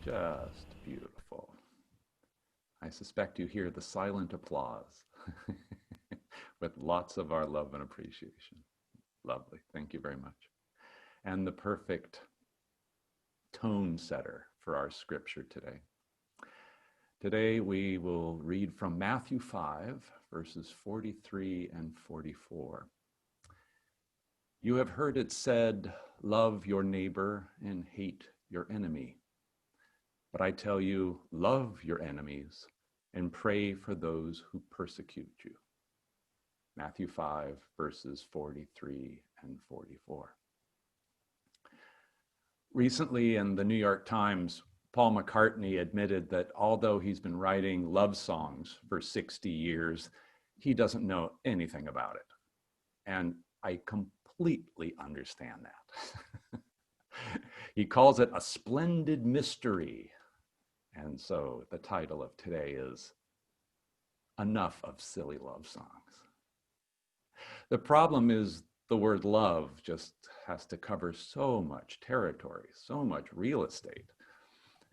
Just beautiful. I suspect you hear the silent applause with lots of our love and appreciation. Lovely. Thank you very much. And the perfect tone setter for our scripture today. Today we will read from Matthew 5, verses 43 and 44. You have heard it said, love your neighbor and hate your enemy. But I tell you, love your enemies and pray for those who persecute you. Matthew 5, verses 43 and 44. Recently in the New York Times, Paul McCartney admitted that although he's been writing love songs for 60 years, he doesn't know anything about it. And I completely understand that. He calls it a splendid mystery. And so the title of today is Enough of Silly Love Songs. The problem is the word love just has to cover so much territory, so much real estate.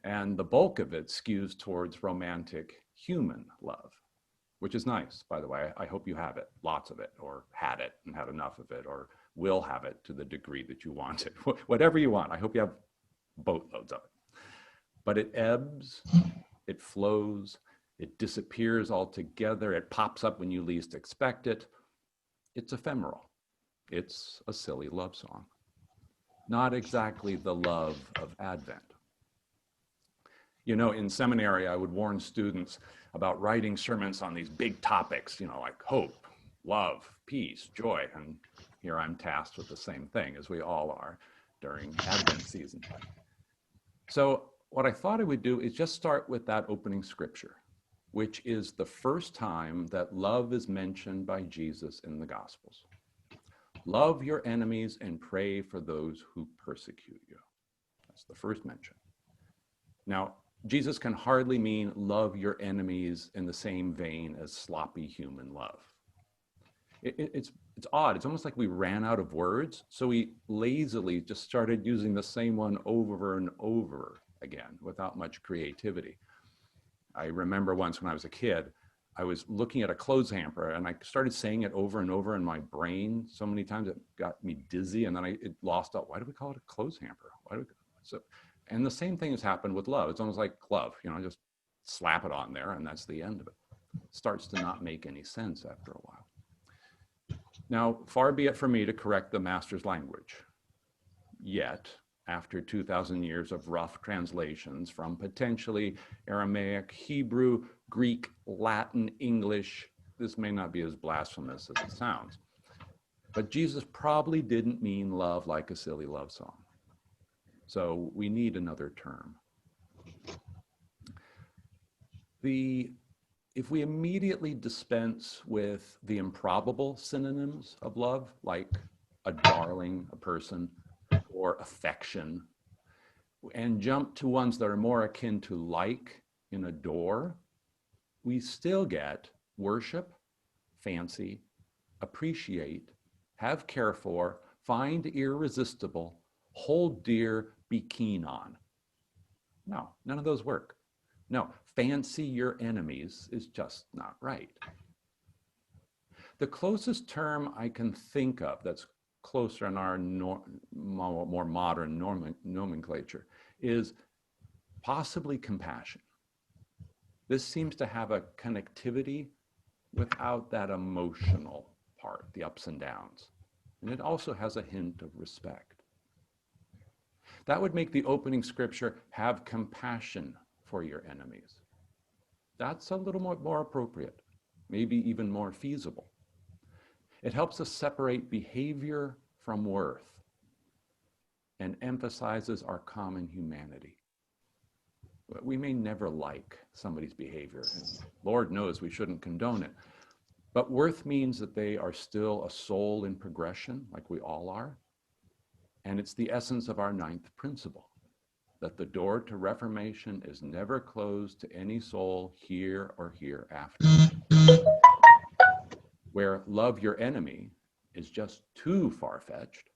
And the bulk of it skews towards romantic human love, which is nice, by the way. I hope you have it, lots of it, or had it and had enough of it, or will have it to the degree that you want it. Whatever you want, I hope you have boatloads of it. But it ebbs, it flows, it disappears altogether, it pops up when you least expect it. It's ephemeral. It's a silly love song. Not exactly the love of Advent. You know, in seminary, I would warn students about writing sermons on these big topics, like hope, love, peace, joy. And here I'm tasked with the same thing, as we all are during Advent season. So what I thought I would do is just start with that opening scripture, which is the first time that love is mentioned by Jesus in the Gospels. Love your enemies and pray for those who persecute you. That's the first mention. Now, Jesus can hardly mean love your enemies in the same vein as sloppy human love. It's odd. It's almost like we ran out of words, so we lazily just started using the same one over and over again without much creativity. I remember once when I was a kid, I was looking at a clothes hamper and I started saying it over and over in my brain so many times it got me dizzy, and then it lost out. Why do we call it a clothes hamper? And the same thing has happened with love. It's almost like glove, just slap it on there and that's the end of it. It starts to not make any sense after a while. Now, far be it from me to correct the master's language. Yet, after 2,000 years of rough translations from potentially Aramaic, Hebrew, Greek, Latin, English, this may not be as blasphemous as it sounds. But Jesus probably didn't mean love like a silly love song. So we need another term. If we immediately dispense with the improbable synonyms of love, like a darling, a person, or affection, and jump to ones that are more akin to like and adore, we still get worship, fancy, appreciate, have care for, find irresistible, hold dear, be keen on. No, none of those work. No, fancy your enemies is just not right. The closest term I can think of that's closer in our more modern nomenclature is possibly compassion. This seems to have a connectivity without that emotional part, the ups and downs. And it also has a hint of respect. That would make the opening scripture, have compassion for your enemies. That's a little more appropriate, maybe even more feasible. It helps us separate behavior from worth and emphasizes our common humanity. We may never like somebody's behavior, and Lord knows we shouldn't condone it, but worth means that they are still a soul in progression, like we all are, and it's the essence of our ninth principle, that the door to reformation is never closed to any soul here or hereafter. Where love your enemy is just too far-fetched,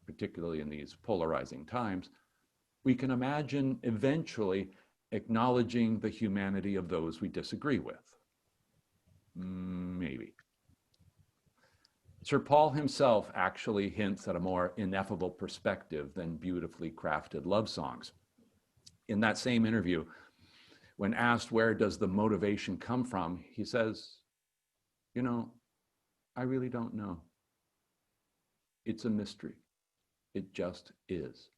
particularly in these polarizing times, we can imagine eventually acknowledging the humanity of those we disagree with. Maybe. Sir Paul himself actually hints at a more ineffable perspective than beautifully crafted love songs. In that same interview, when asked where does the motivation come from, he says, I really don't know. It's a mystery. It just is.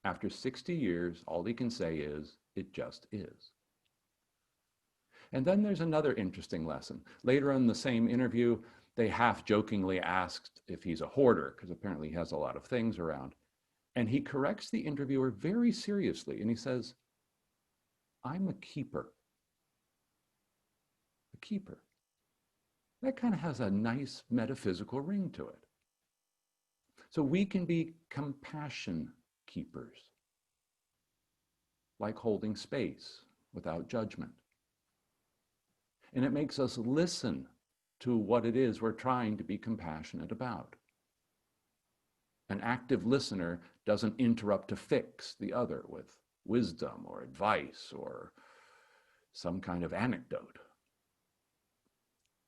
After 60 years, all he can say is, it just is. And then there's another interesting lesson. Later in the same interview, they half-jokingly asked if he's a hoarder, because apparently he has a lot of things around. And he corrects the interviewer very seriously, and he says, I'm a keeper. A keeper. That kind of has a nice metaphysical ring to it. So we can be compassion keepers, like holding space without judgment. And it makes us listen to what it is we're trying to be compassionate about. An active listener doesn't interrupt to fix the other with wisdom or advice or some kind of anecdote.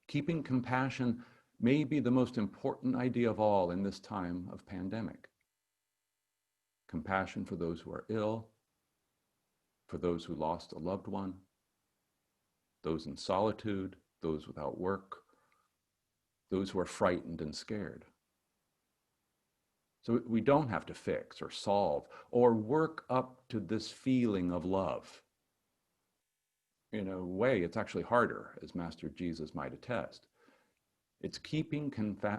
Keeping compassion may be the most important idea of all in this time of pandemic. Compassion for those who are ill, for those who lost a loved one, those in solitude, those without work, those who are frightened and scared. So we don't have to fix or solve or work up to this feeling of love. In a way, it's actually harder, as Master Jesus might attest. It's keeping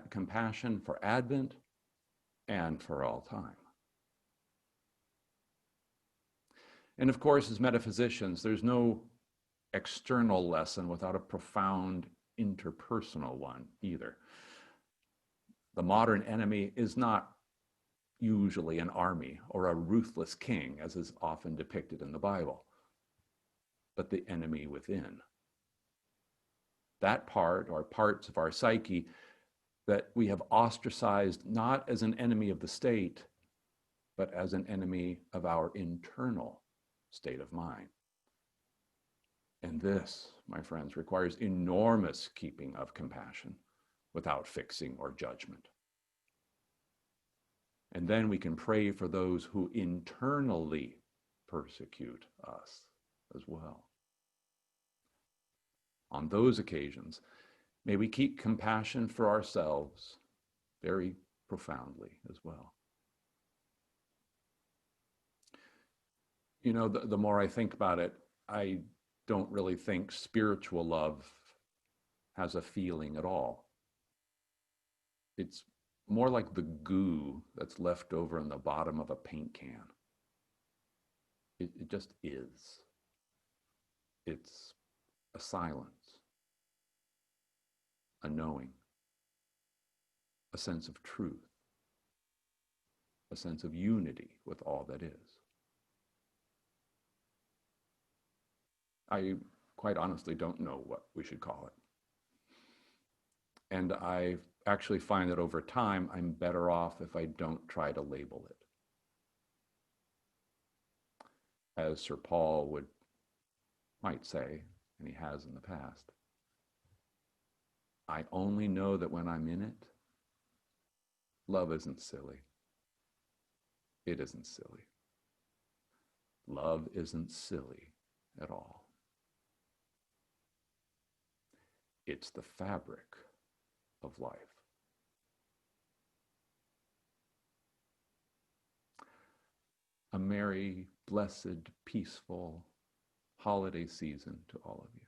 compassion for Advent and for all time. And of course, as metaphysicians, there's no external lesson without a profound interpersonal one either. The modern enemy is not usually an army or a ruthless king, as is often depicted in the Bible, but the enemy within. That part or parts of our psyche that we have ostracized not as an enemy of the state, but as an enemy of our internal state of mind. And this, my friends, requires enormous keeping of compassion without fixing or judgment. And then we can pray for those who internally persecute us as well. On those occasions, may we keep compassion for ourselves very profoundly as well. The more I think about it, I don't really think spiritual love has a feeling at all. It's more like the goo that's left over in the bottom of a paint can. It just is. It's a silence, a knowing, a sense of truth, a sense of unity with all that is. I quite honestly don't know what we should call it. And I actually find that over time, I'm better off if I don't try to label it. As Sir Paul might say, and he has in the past, I only know that when I'm in it, love isn't silly. It isn't silly. Love isn't silly at all. It's the fabric of life. A merry, blessed, peaceful holiday season to all of you.